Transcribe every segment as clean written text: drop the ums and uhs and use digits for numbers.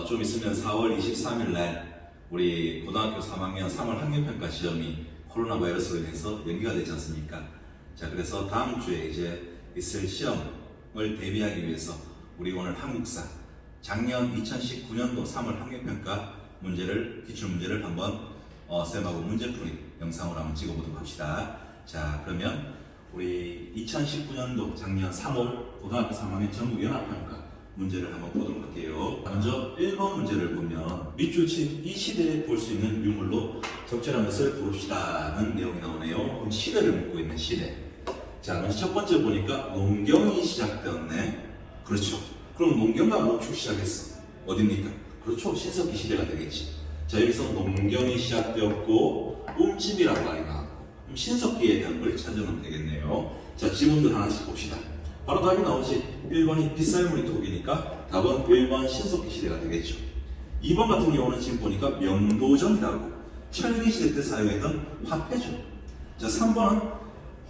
좀 있으면 4월 23일 날 우리 고등학교 3학년 3월 학력평가 시험이 코로나 바이러스로 인해서 연기가 되지 않습니까? 자, 그래서 다음 주에 이제 있을 시험을 대비하기 위해서 우리 오늘 한국사 작년 2019년도 3월 학력평가 문제를, 기출문제를 한번 쌤하고 문제풀이 영상으로 한번 찍어보도록 합시다. 자, 그러면 우리 2019년도 작년 3월 고등학교 3학년 전국연합평가 문제를 한번 보도록 할게요. 먼저 1번 문제를 보면 밑줄 친 이 시대에 볼 수 있는 유물로 적절한 것을 고릅시다는 내용이 나오네요. 그럼 시대를 묻고 있는 시대. 자, 먼저 첫 번째 보니까 농경이 시작되었네. 그렇죠. 그럼 농경과 목축 시작했어. 어딥니까? 그렇죠. 신석기 시대가 되겠지. 자, 여기서 농경이 시작되었고 움집이라고 말이 나왔고, 그럼 신석기에 대한 걸 찾으면 되겠네요. 자, 지문들 하나씩 봅시다. 바로 답이 나오지. 1번이 빗살무늬 토기니까 답은 1번 신석기 시대가 되겠죠. 2번 같은 경우는 지금 보니까 명도전이라고 철기 시대 때 사용했던 화폐죠. 자, 3번은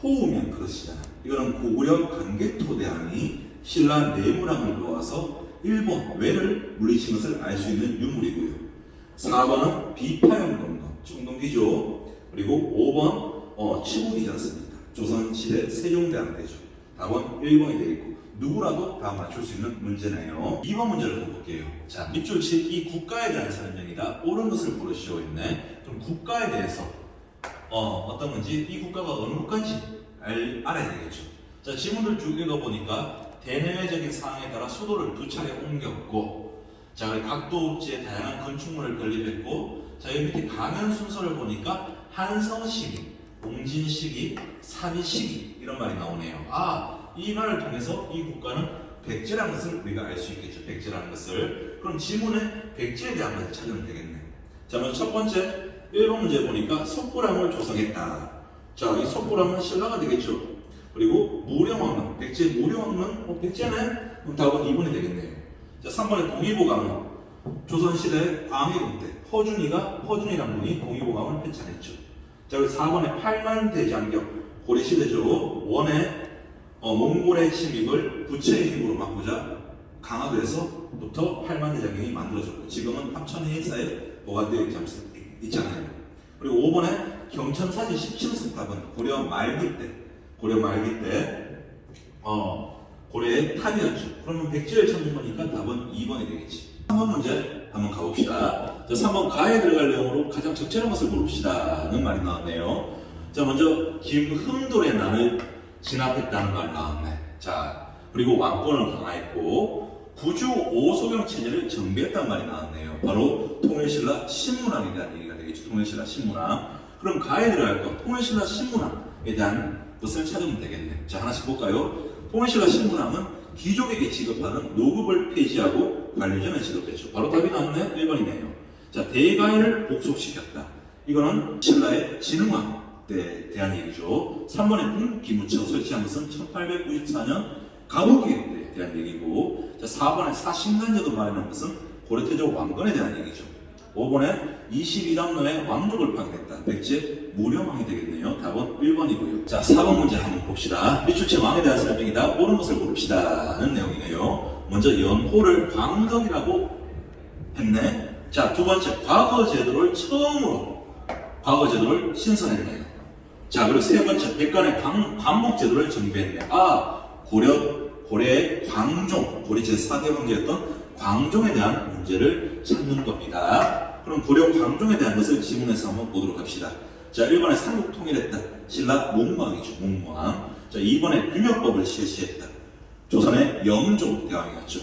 호우면 그릇이잖아. 이거는 고구려 관개토대왕이 신라 내문왕을 놓아서 일본 외를 물리친 것을 알 수 있는 유물이고요. 4번은 비파형 동동, 청동기죠. 그리고 5번 치국이지 않습니까? 조선시대 세종대왕 때죠. 답은 1번이 되겠고, 누구라도 다 맞출 수 있는 문제네요. 2번 문제를 좀 볼게요. 자, 밑줄 친 이 국가에 대한 설명이다. 옳은 것을 고르시오 있네. 그럼 국가에 대해서 어떤 건지, 이 국가가 어느 국가인지 알아야 되겠죠. 자, 지문들 쭉 읽어보니까 대내외적인 상황에 따라 수도를 2차례 옮겼고, 자, 각 도읍지에 다양한 건축물을 건립했고, 자, 여기 밑에 가면 순서를 보니까 한성시기, 옹진시기, 사비시기 이런 말이 나오네요. 이 말을 통해서 이 국가는 백제라는 것을 우리가 알 수 있겠죠. 백제라는 것을. 그럼 지문에 백제에 대한 것을 찾으면 되겠네. 자, 먼저 첫 번째 1번 문제 보니까 석굴암을 조성했다. 자, 이 석굴암은 신라가 되겠죠. 그리고 무령왕릉, 백제 무령왕릉, 백제네? 그럼 답은 2번이 되겠네요. 자, 3번에 동의보감은 조선시대 광해군 때 허준이라는 분이 동의보감을 편찬했죠. 자, 그리고 4번에 팔만대장경, 고려시대죠. 원에 몽골의 침입을 부채의 힘으로 막고자 강화도에서부터 팔만대장경이 만들어졌고, 지금은 합천해인사에 보관되어 있잖아요. 그리고 5번에 경천사지 17성 답은 고려 말기 때 고려의 탑이었죠. 그러면 백제를 찾는 거니까 답은 2번이 되겠지. 3번 문제 한번 가봅시다. 자, 3번 가에 들어갈 내용으로 가장 적절한 것을 고릅시다는 말이 나왔네요. 자, 먼저 김흠돌의 난을 진압했다는 말이 나왔네. 자, 그리고 왕권을 강화했고 구주 오소경 체제를 정비했다는 말이 나왔네요. 바로 통일신라 신문왕에 대한 얘기가 되겠죠. 통일신라 신문왕. 그럼 가에 들어갈 거 통일신라 신문왕에 대한 것을 찾으면 되겠네. 자, 하나씩 볼까요? 통일신라 신문왕은 귀족에게 지급하는 노급을 폐지하고 관료전에 지급했죠. 바로 답이 나왔네. 1번이네요. 자, 대가를 복속시켰다. 이거는 신라의 진흥왕 때 대한 얘기죠. 3번에 군기무청 설치한 것은 1894년 가보기에 대한 얘기고, 자, 4번에 사신간제도 마련한 것은 고려태조 왕건에 대한 얘기죠. 5번에 22담로의 왕족을 파괴했다. 백제 무령왕이 되겠네요. 답은 1번이고요. 자, 4번 문제 한번 봅시다. 밑줄친 왕에 대한 설명이다. 옳은 것을 고릅시다는 내용이네요. 먼저 연호를 광덕이라고 했네. 자, 두 번째 과거 제도를 처음으로 신설했네요. 자, 그리고 세 번째 백간의 관목 제도를 정비했네. 고려의 광종, 고려 제4대 황제였던 광종에 대한 문제를 찾는 겁니다. 그럼 고려 광종에 대한 것을 지문에서 한번 보도록 합시다. 자, 1번에 삼국 통일했다. 신라 문왕이죠. 문왕. 자, 2번에 규명법을 실시했다. 조선의 영조 대왕이었죠.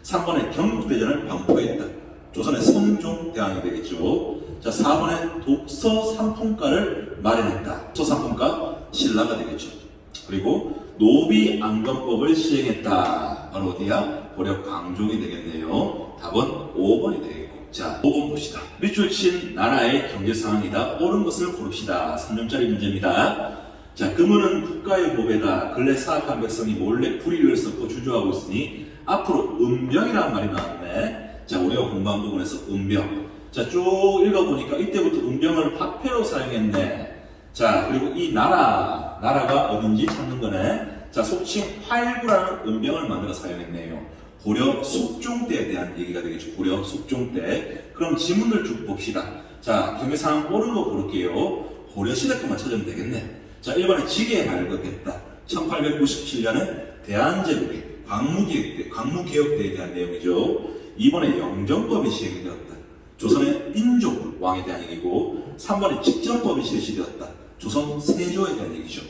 3번에 경국대전을 반포했다. 조선의 성종 대왕이 되겠죠. 자, 4번에 독서 상품가를 마련했다. 독서 상품가 신라가 되겠죠. 그리고 노비 안건법을 시행했다. 바로 어디야? 고려 광종이 되겠네요. 답은 5번이 되겠고. 자, 5번 봅시다. 밑줄 친 나라의 경제 상황이다. 옳은 것을 고릅시다. 3점짜리 문제입니다. 자, 금은은 국가의 보배다. 근래 사악한 백성이 몰래 불의를 섞고 주저하고 있으니 앞으로 은병이라는 말이 나왔네. 자, 우리가 공부한 부분에서 은병. 자, 쭉 읽어보니까 이때부터 은병을 화폐로 사용했네. 자, 그리고 이 나라가 어딘지 찾는 거네. 자, 속칭 활구라는 은병을 만들어 사용했네요. 고려 숙종 때에 대한 얘기가 되겠죠. 고려 숙종 때. 그럼 지문을 쭉 봅시다. 자, 경계상 옳은 거 고를게요. 고려 시대 것만 찾으면 되겠네. 자, 1번에 지계에 발급했다. 1897년에 대한제국의 광무개혁대에 대한 내용이죠. 2번에 영정법이 시행되었다. 조선의 인조 왕에 대한 얘기고, 3번에 직전법이 실시되었다. 조선 세조에 대한 얘기죠.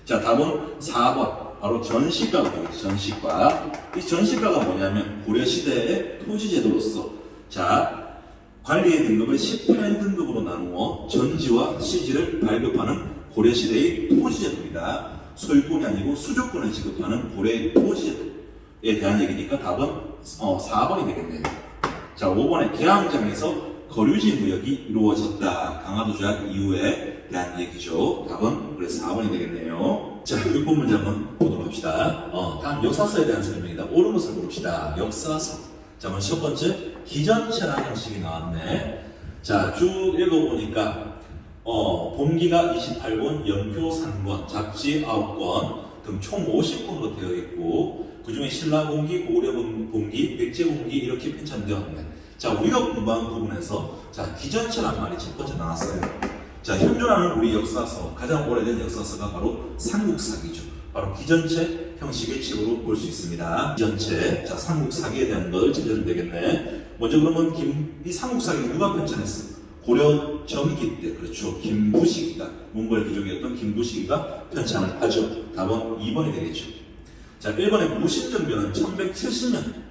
자, 답은 4번. 바로 전시가가 되겠죠. 전시가. 이 전시가가 뭐냐면 고려시대의 토지제도로서, 자, 관리의 등급을 18등급으로 나누어 전지와 시지를 발급하는 고려시대의 토지제도입니다. 소유권이 아니고 수조권을 지급하는 고려의 토지제도에 대한 얘기니까 답은 4번이 되겠네요. 자, 5번에 개항장에서 거류지 무역이 이루어졌다. 강화도 조약 이후에 대한 얘기죠. 답은 그래서 4번이 되겠네요. 자, 6번 문제 한번 보도록 합시다. 다음 역사서에 대한 설명이다. 옳은 것을 고릅시다. 역사서. 자, 먼저 첫 번째, 기전체라는 형식이 나왔네. 자, 쭉 읽어보니까 본기가 28권, 연표 3권, 잡지 9권 등 총 50권으로 되어 있고, 그 중에 신라본기, 고려본기, 백제본기 이렇게 편찬되었네. 자, 우리가 공부한 부분에서 자, 기전체란 말이 첫 번째 나왔어요. 자, 현존하는 우리 역사서, 가장 오래된 역사서가 바로 삼국사기죠. 바로 기전체 형식의 책으로 볼 수 있습니다. 기전체, 자, 삼국사기에 대한 것을 찾으면 되겠네. 먼저 그러면 이 삼국사기 누가 편찬했어? 고려 전기 때, 그렇죠. 김부식이가, 몽골 귀족이었던 김부식이가 편찬을 하죠. 답은 2번이 되겠죠. 자, 1번의 무신정변은 1170년,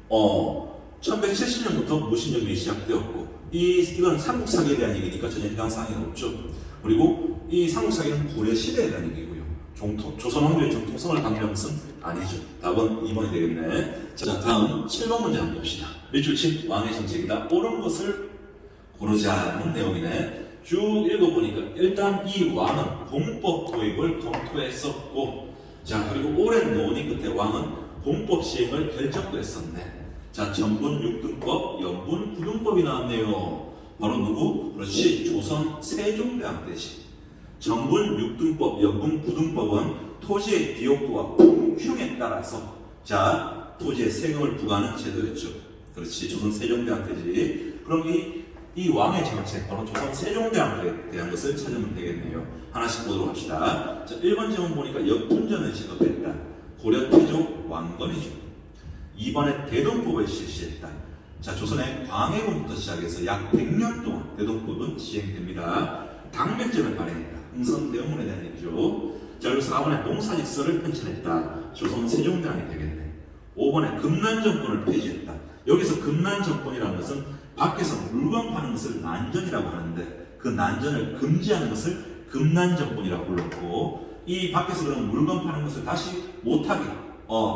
1170년부터 무신정변이 시작되었고, 이건 삼국사기에 대한 얘기니까 전혀 해당 사항이 없죠. 그리고 이 삼국사기는 고려 시대에 대한 얘기고요. 조선 왕조의 정통성을 강조한 것은 아니죠. 답은 2번이 되겠네. 자, 다음 7번 문제 한번 봅시다. 밀주칭 왕의 정책이다. 옳은 것을 고르자는 내용이네. 쭉 읽어보니까 일단 이 왕은 공법 도입을 검토했었고, 자, 그리고 오랜 논의 끝에 왕은 공법 시행을 결정도 했었네. 자, 전분 6등법, 연분 9등법이 나왔네요. 바로 누구? 그렇지, 조선 세종대왕 때지. 전분 6등법, 연분 9등법은 토지의 비옥도와 풍흉에 따라서, 자, 토지에 세금을 부과하는 제도였죠. 그렇지, 조선 세종대왕 때지. 그럼 이 왕의 정책, 바로 조선 세종대왕에 대한 것을 찾으면 되겠네요. 하나씩 보도록 합시다. 자, 1번 질문 보니까 역분전을 지급했다. 고려 태조 왕건이죠. 2번에 대동법을 실시했다. 자, 조선의 광해군부터 시작해서 약 100년 동안 대동법은 시행됩니다. 당면제를 발행했다. 흥선대원문에 대한 얘기죠. 자, 그리고 4번에 농사직서를 편찬했다. 조선 세종대왕이 되겠네. 5번에 금난정권을 폐지했다. 여기서 금난정권이라는 것은 밖에서 물건 파는 것을 난전이라고 하는데, 그 난전을 금지하는 것을 금난정권이라고 불렀고, 이 밖에서 그런 물건 파는 것을 다시 못하게,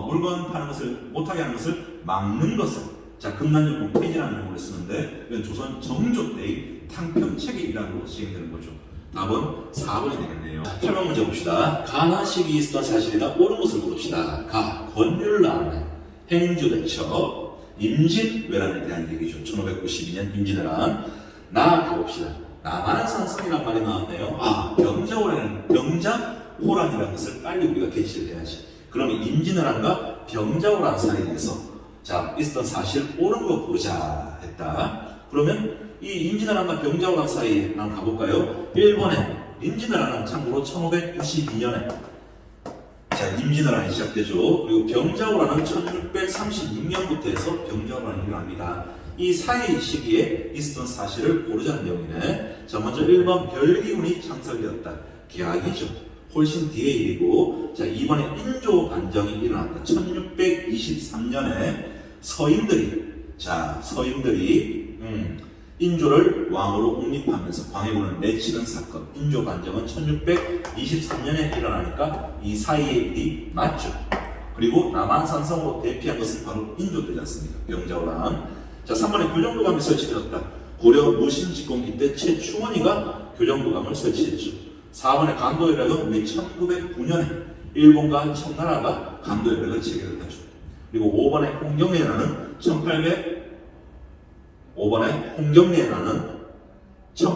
물건 파는 것을 못하게 하는 것을 막는 것을, 자, 금난정권 폐지라는 용어를 쓰는데, 이건 조선 정조 때의 탕평체계이라고 시행되는 거죠. 답은 4번이 되겠네요. 8번 문제 봅시다. 가나식이 있었던 사실이다. 옳은 것을 고릅시다. 가, 권율란, 행주대처, 임진왜란에 대한 얘기죠. 1592년 임진왜란. 나 가봅시다. 나만한 산성이란 말이 나왔네요. 병자호란이라는 것을 빨리 우리가 개시를 해야지. 그러면 임진왜란과 병자호란 사이에서 자, 있었던 사실 옳은 거 고르자 했다. 그러면 이 임진왜란과 병자호란 사이에 한번 가볼까요? 1번에 임진왜란은 참고로 1592년에 자, 임진왜란이 시작되죠. 그리고 병자호란은 1636년부터 해서 병자호란이 일어납니다. 이 사이 시기에 있었던 사실을 고르자는 내용이네. 자, 먼저 1번 별기운이 창설되었다. 계약이죠. 훨씬 뒤의 일이고, 자, 2번에 인조 반정이 일어났다. 1623년에 서인들이 인조를 왕으로 옹립하면서 광해군을 내치는 사건, 인조 반정은 1623년에 일어나니까 이 사이의 일이 맞죠. 그리고 남한산성으로 대피한 것은 바로 인조 되지 않습니까? 병자호란. 자, 3번에 교정도감이 설치되었다. 고려 무신집권기 때 최충원이가 교정도감을 설치했죠. 4번에 강도협약은 우리 1909년에 일본과 청나라가 강도협약을 체결했죠. 그리고 5번에 홍경례라는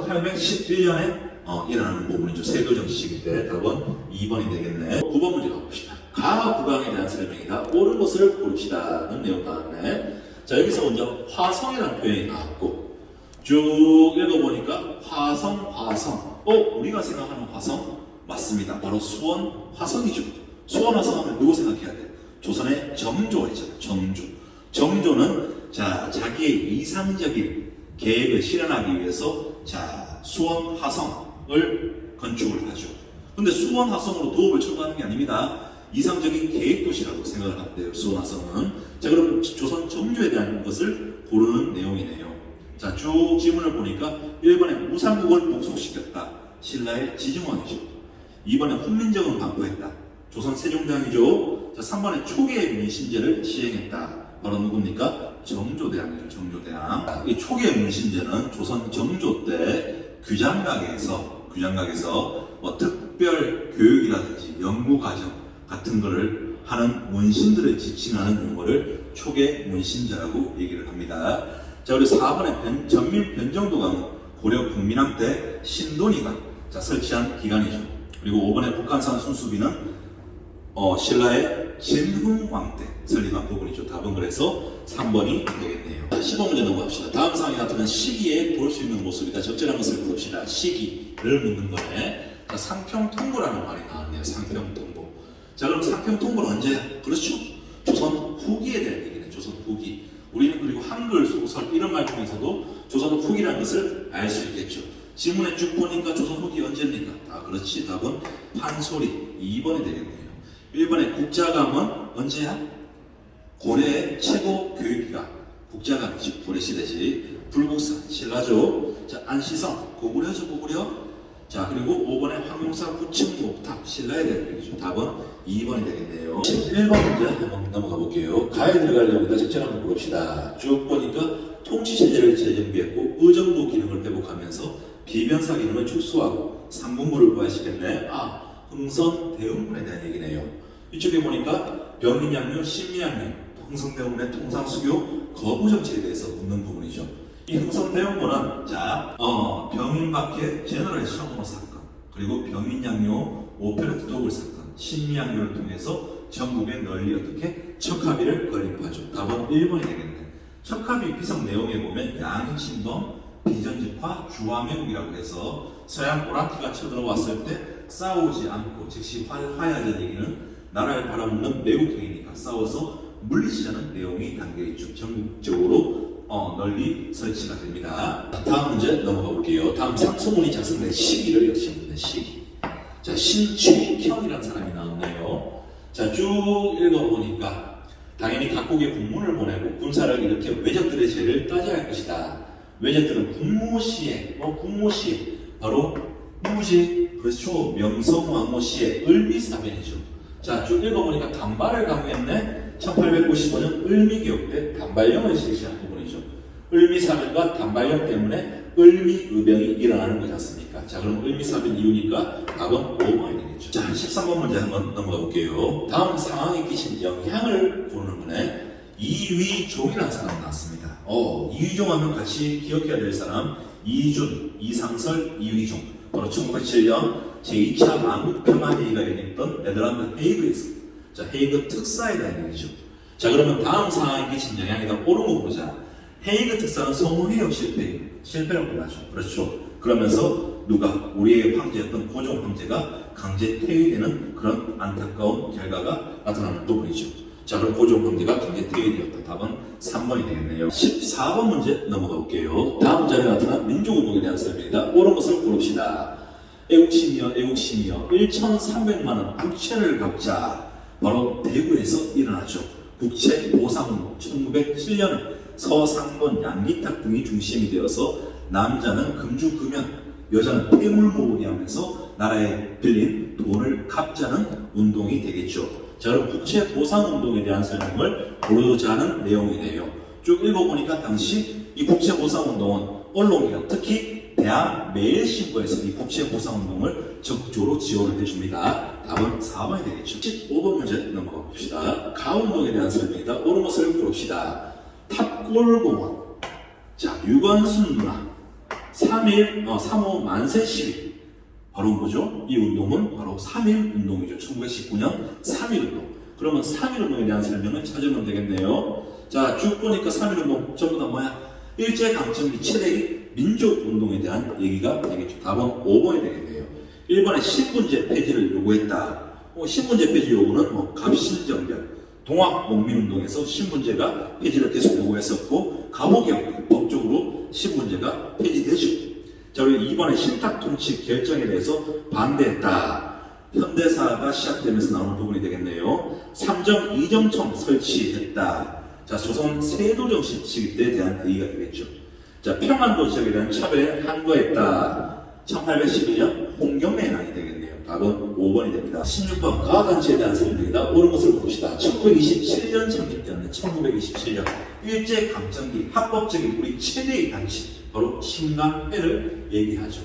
1811년에 일어나는 부분이죠. 세도정치 시기 때. 답은 2번이 되겠네. 9번 문제 가봅시다. 가 구강에 대한 설명이다. 옳은 것을 고릅시다는 내용 나왔네. 자, 여기서 먼저 화성이라는 표현이 나왔고 쭉 읽어보니까 화성. 우리가 생각하는 화성 맞습니다. 바로 수원 화성이죠. 수원 화성 하면 누구 생각해야 돼? 조선의 정조 있잖아요. 정조는 자기의 이상적인 계획을 실현하기 위해서 수원 화성을 건축을 하죠. 근데 수원 화성으로 도읍을 청구하는 게 아닙니다. 이상적인 계획도시라고 생각을 한대요. 수원 화성은. 자, 그럼 조선 정조에 대한 것을 고르는 내용이네요. 자, 쭉 지문을 보니까 1번에 무상국을 복속시켰다. 신라의 지증왕이죠. 2번에 훈민정음 반포했다. 조선 세종대왕이죠. 자, 3번에 초계의 문신제를 시행했다. 바로 누굽니까? 정조대왕이죠. 정조대왕. 이 초계의 문신제는 조선 정조 때 규장각에서 뭐 특별 교육이라든지 연구과정 같은 거를 하는 문신들을 지칭하는 용어를 초계 문신제라고 얘기를 합니다. 자, 그리고 4번에 전민 변정도감은 고려 국민왕 때 신돈이가 설치한 기관이죠. 그리고 5번에 북한산 순수비는 신라의 진흥왕 때 설립한 부분이죠. 답은 그래서 3번이 되겠네요. 15문제 넘어갑시다. 다음 상황이 나타난 시기에 볼 수 있는 모습이다. 적절한 것을 고릅시다. 시기를 묻는 거네. 자, 상평통보라는 말이 나왔네요. 상평통보. 자, 그럼 상평통보는 언제? 그렇죠. 조선 후기에 대한 얘기네. 조선 후기. 우리는 그리고 한글, 소설 이런 말 중에서도 조선 후기라는 것을 알 수 있겠죠. 지문에 쭉 보니까 조선 후기 언제입니까? 그렇지. 답은 판소리 2번이 되겠네요. 1번에 국자감은 언제야? 고려의 최고 교육기관 국자감이죠. 고려시대지. 불국사 신라죠. 자, 안시성 고구려죠. 고구려. 자, 그리고 5번에 황룡사 구층목탑 신라에 대한 얘기죠. 답은 2번이 되겠네요. 11번 문제 한번 넘어가 볼게요. 가에 들어갈 내용이다. 적절한 걸 고릅시다. 쭉 보니까 통치체제를 재정비했고 의정부 기능을 회복하면서 비변사 기능을 축소하고 삼군부를 부활시켰네. 흥선 대원군에 대한 얘기네요. 이쪽에 보니까 병인양요, 신미양요, 흥선대원군의 통상수교 거부 정책에 대해서 묻는 부분이죠. 이 흥선대원군은 병인박해 제너럴 성모 사건, 그리고 병인양요 오페레트 도굴 사건, 신미양요를 통해서 전국에 널리 어떻게 척합의를 건립하죠. 답은 1번이 되겠네. 척합의 피성 내용에 보면 양인친동, 비전직화, 주화명이라고 해서 서양 오랑캐가 쳐들어왔을 때 싸우지 않고 즉시 화해하자는 얘기는 나라를 바라보는 매국형이니까 싸워서 물리치자는 내용이 담겨있죠. 전국적으로 널리 설치가 됩니다. 다음 문제 넘어가 볼게요. 다음 상소문이 작성된 시기를 역시 묻는 시기. 자, 신취현이라는 사람이 나왔네요. 자, 쭉 읽어보니까 당연히 각국의 군문을 보내고 군사를 일으켜 외적들의 죄를 따져야 할 것이다. 외적들은 국무시에 바로 누구지? 그렇죠. 명성왕후시의 을미사변이죠. 자, 쭉 읽어보니까 단발을 강요했네. 1895년 을미개혁 때 단발령을 실시한 부분이죠. 을미사변과 단발령 때문에 을미의병이 일어나는 거지 않습니까? 자, 그럼 을미사변 이유니까 답은 5번이 되겠죠. 자, 13번 문제 한번 넘어가 볼게요. 다음 상황에 끼친 영향을 보는 거네. 이위종이라는 사람이 나왔습니다. 이위종 하면 같이 기억해야 될 사람 이준, 이상설, 이위종. 바로 1907년 제2차 만국평화회의가 열렸던 네덜란드 헤이그에서 헤이그 특사에 대한 얘기죠. 자, 그러면 다음 상황에 끼친 영향이다. 옳은 거 보자. 헤이그 특사는 성혼회의 실패를 몰라죠. 그렇죠. 그러면서 누가 우리의 황제였던 고종 황제가 강제 퇴위되는 그런 안타까운 결과가 나타나는 부분이죠. 자, 그럼 고종 황제가 강제 퇴위되었다. 답은 3번이 되겠네요. 14번 문제 넘어가 볼게요. 다음 자리에 나타난 민족운동에 대한 설명이다. 옳은 것을 고릅시다. 애국심이여 1300만 원 국채를 갚자. 바로 대구에서 일어났죠. 국채 보상운동 1907년에 서상본, 양기탁 등이 중심이 되어서 남자는 금주금연, 여자는 폐물모으기 하면서 나라에 빌린 돈을 갚자는 운동이 되겠죠. 자, 그럼 국채 보상운동에 대한 설명을 고르자는 내용이네요. 쭉 읽어보니까 당시 이 국채 보상운동은 언론기관, 특히 대한매일신고에서 이 국채 보상운동을 적극적으로 지원을 해줍니다. 답은 4번이 되겠죠. 15번 문제 넘어가 봅시다. 가운동에 대한 설명이다. 옳은 것을 고릅시다. 탑골공원. 자, 유건순 누나 3.5 만세 시위. 바로 뭐죠? 이 운동은 바로 3.1 운동이죠. 1919년 3.1 운동. 그러면 3.1 운동에 대한 설명을 찾으면 되겠네요. 자, 쭉 보니까 3.1 운동 전부 다 뭐야? 일제강점기 최대의 민족운동에 대한 얘기가 되겠죠. 답은 5번이 되겠네요. 1번에 신분제 폐지를 요구했다. 신분제 폐지 요구는 갑신정변, 동학농민운동에서 신분제가 폐지를 계속 요구했었고 갑오개혁 법적으로 신분제가 폐지되죠. 자, 우리 2번에 신탁통치 결정에 대해서 반대했다. 현대사가 시작되면서 나오는 부분이 되겠네요. 3정 2정청 설치했다. 자, 조선 세도정신 시기에 대한 얘기가 되겠죠. 자, 평안도 지역에 대한 차별에 한거했다. 1811년 홍경래 해당이 되겠네요. 답은 5번이 됩니다. 16번 가학단체에 대한 설명이다. 옳은 것을 봅시다. 1927년成立되었네. 1927년 일제강점기 합법적인 우리 최대의 단체 바로 신간회를 얘기하죠.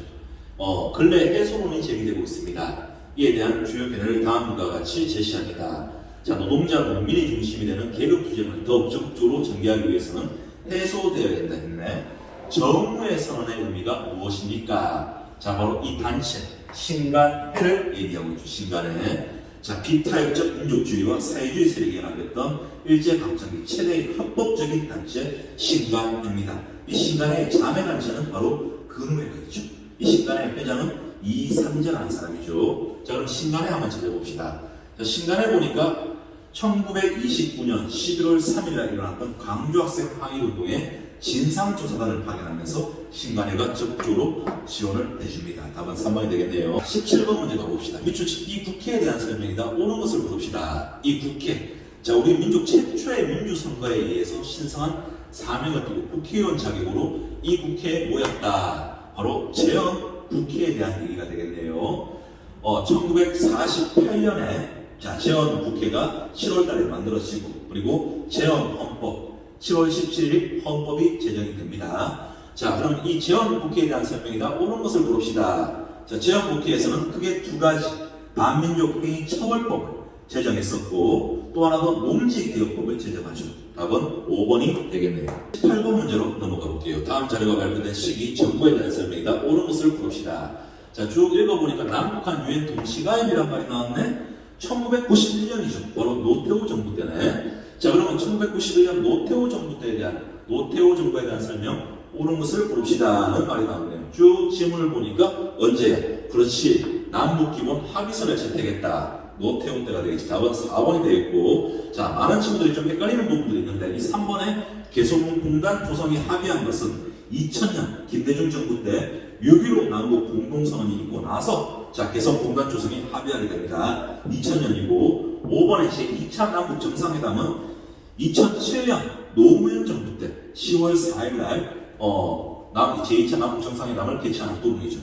근래 해소론이 제기되고 있습니다. 이에 대한 주요 견해를 다음과 같이 제시합니다. 자, 노동자, 농민이 중심이 되는 계급 투쟁을 더욱 적극적으로 전개하기 위해서는 해소되어야 된다 했네. 정무의 선언의 의미가 무엇입니까? 자, 바로 이 단체, 신간회를 얘기하고 있죠. 신간회. 자, 비타협적 민족주의와 사회주의 세력이 연합했던 일제강점기 최대의 합법적인 단체 신간회입니다. 이 신간회의 자매단체는 바로 근우회가 있죠. 이 신간회 회장은 이상전라는 사람이죠. 자, 그럼 신간회 한번 찾아봅시다. 자, 신간회 보니까 1929년 11월 3일날 일어났던 광주학생 항의운동에 진상조사단을 파견하면서 신간회가 적극적으로 지원을 해줍니다. 답은 3번이 되겠네요. 17번 문제 가봅시다. 밑줄 이 국회에 대한 설명이다. 옳은 것을 봅시다. 이 국회. 자, 우리 민족 최초의 민주선거에 의해서 신성한 사명을 띠고 국회의원 자격으로 이 국회에 모였다. 바로 재헌 국회에 대한 얘기가 되겠네요. 1948년에 자, 재헌 국회가 7월달에 만들어지고 그리고 재헌 헌법 7월 17일 헌법이 제정이 됩니다. 자, 그럼 이 재헌 국회에 대한 설명이다. 옳은 것을 봅시다. 자, 재헌 국회에서는 크게 두 가지 반민족 행위 처벌법을 제정했었고 또 하나 더 농지개혁법을 제정하죠. 답은 5번이 되겠네요. 18번 문제로 넘어가 볼게요. 다음 자료가 발표된 시기 정부에 대한 설명이다. 옳은 것을 봅시다. 자, 쭉 읽어보니까 남북한 유엔 동시가입이란 말이 나왔네. 1991년이죠. 바로 노태우 정부 때네. 자, 그러면 1991년 노태우 정부 때에 대한 노태우 정부에 대한 설명 옳은 것을 봅시다는 말이 나오네요. 쭉 지문을 보니까 언제? 그렇지. 남북기본 합의서를 채택했다. 노태우 때가 되겠지. 답은 4번이 되겠고, 자, 많은 친구들이 좀 헷갈리는 부분들이 있는데 이 3번에 개성공단 조성이 합의한 것은 2000년 김대중 정부 때 6.15 남북 공동선언이 있고 나서 자, 개성공단 조성이 합의하게 됩니다. 2000년이고 5번에 제2차 남북 정상회담은 2007년 노무현 정부 때 10월 4일날 제2차 남북 정상회담을 개최하는 부분이죠.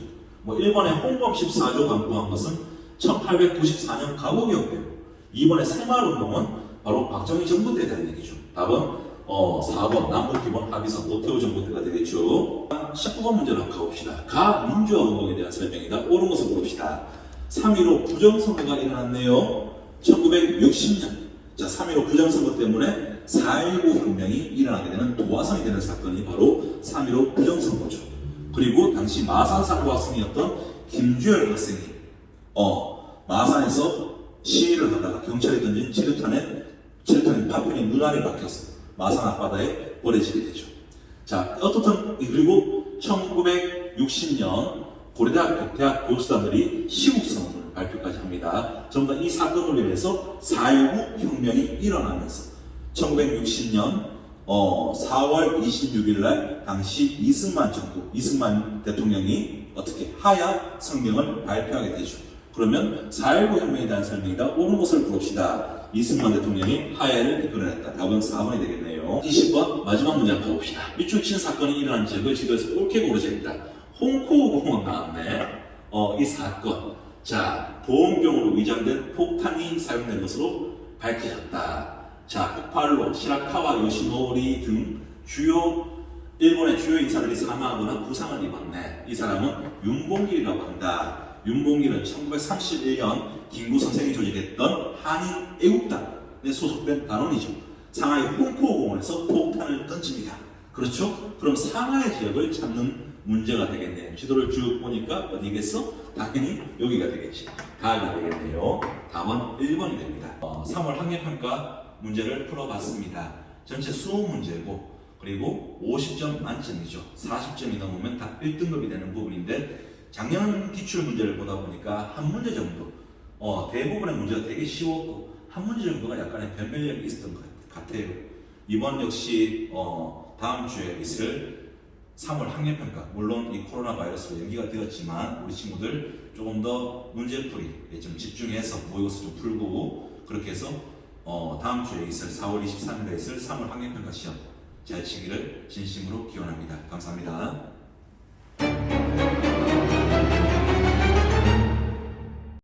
1번에 홍범 14조 강구한 것은 1894년 가구개혁이에요. 2번에 새마을운동은 바로 박정희 정부 때에 대한 얘기죠. 답은 4번 남북기본 합의서 노태우 정부 때가 되겠죠. 19번 문제로 한번 가봅시다. 가민주화운동에 대한 설명이다. 옳은 것을 봅시다. 3.15 부정선거가 일어났네요. 1960년. 자, 3.15 부정선거 때문에 4.19 혁명이 일어나게 되는 도화선이 되는 사건이 바로 3.15 부정선거죠. 그리고 당시 마산사고 학생이었던 김주열 학생이 마산에서 시위를 하다가 경찰에 던진 체류탄이 파편이 눈 아래 박혀서 마산 앞바다에 버려지게 되죠. 자, 어떻든 그리고 1960년 고려대학교 대학 교수단들이 시국선언을 발표까지 합니다. 전부 다 이 사건으로 인해서 4.19 혁명이 일어나면서 1960년 4월 26일 날 당시 이승만 대통령이 어떻게 하야 성명을 발표하게 되죠. 그러면 4.19 혁명에 대한 설명이다. 옳은 것을 봅시다. 이승만 대통령이 하야를 이끌어냈다. 답은 4번이 되겠네요. 20번 마지막 문제 한번 가봅시다. 밑줄 친 사건이 일어난 지역을 지도에서 옳게 고르자입니다. 홍코공원 나왔네. 이 사건. 자, 보온병으로 위장된 폭탄이 사용된 것으로 밝혀졌다. 자, 폭발로 시라카와 요시노리 등 일본의 주요 인사들이 사망하거나 부상을 입었네. 이 사람은 윤봉길이라고 한다. 윤봉길은 1931년 김구 선생이 조직했던 한인 애국단에 소속된 단원이죠. 상하이 홍코공원에서 폭탄을 던집니다. 그렇죠? 그럼 상하이 지역을 찾는 문제가 되겠네요. 지도를 쭉 보니까 어디겠어? 당연히 여기가 되겠지. 가을이 되겠네요. 답은 1번이 됩니다. 3월 학력평가 문제를 풀어봤습니다. 전체 수업 문제고 그리고 50점 만점이죠. 40점이 넘으면 다 1등급이 되는 부분인데 작년 기출 문제를 보다 보니까 한 문제 정도 대부분의 문제가 되게 쉬웠고 한 문제 정도가 약간의 변별력이 있었던 것 같아요. 이번 역시 다음 주에 있을 3월 학력평가 물론 이 코로나 바이러스로 연기가 되었지만 우리 친구들 조금 더 문제풀이에 좀 집중해서 모의고사 좀 풀고 그렇게 해서 다음 주에 있을 4월 23일에 있을 3월 학력평가 시험 잘 치기를 진심으로 기원합니다. 감사합니다.